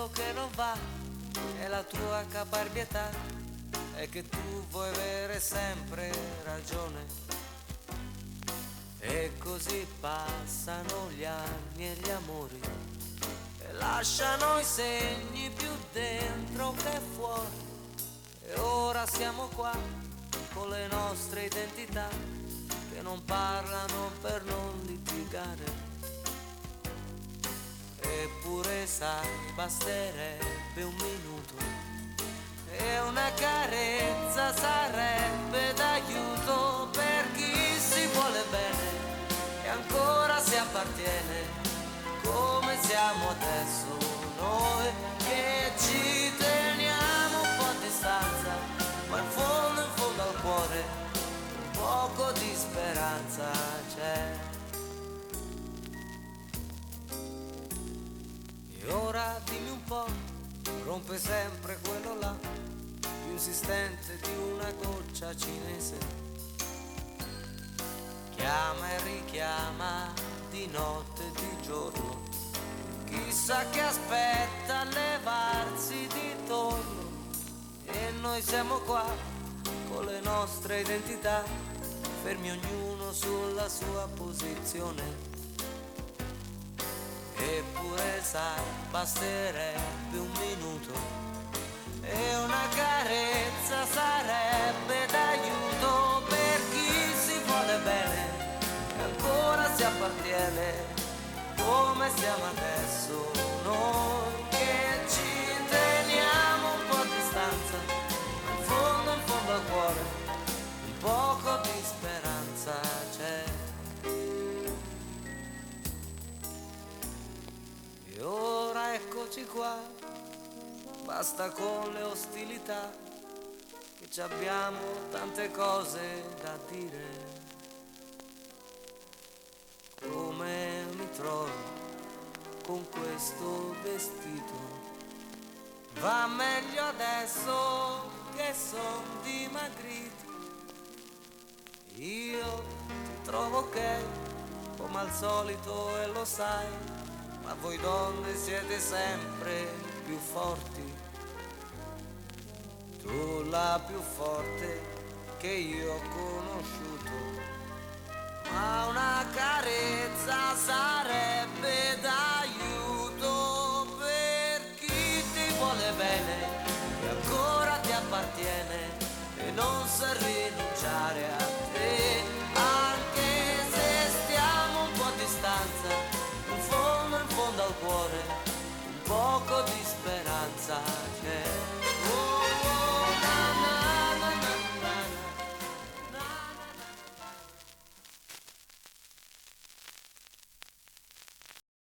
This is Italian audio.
quello che non va è la tua caparbietà, è che tu vuoi avere sempre ragione. E così passano gli anni e gli amori e lasciano i segni più dentro che fuori. E ora siamo qua con le nostre identità che non parlano per non litigare. Eppure sai, basterebbe un minuto e una carezza sarebbe d'aiuto per chi si vuole bene e ancora si appartiene come siamo adesso noi che ci teniamo un po' a distanza, ma in fondo al cuore un poco di speranza c'è. E ora dimmi un po', rompe sempre quello là, più insistente di una goccia cinese. Chiama e richiama di notte e di giorno, chissà che aspetta a levarsi di torno. E noi siamo qua con le nostre identità, fermi ognuno sulla sua posizione. Eppure sai, basterebbe un minuto e una carezza sarebbe d'aiuto per chi si vuole bene e ancora si appartiene come siamo adesso noi che ci teniamo un po' a distanza, in fondo al cuore un poco di speranza c'è. E ora eccoci qua, basta con le ostilità, che ci abbiamo tante cose da dire. Come mi trovo con questo vestito? Va meglio adesso che son dimagrito. Io ti trovo ok, come al solito e lo sai, ma voi donne siete sempre più forti. Tu la più forte che io ho conosciuto, ma una carezza sarebbe d'aiuto per chi ti vuole bene e ancora ti appartiene e non sa rinunciare a te, anche se stiamo un po' a distanza, in fondo al cuore un poco di speranza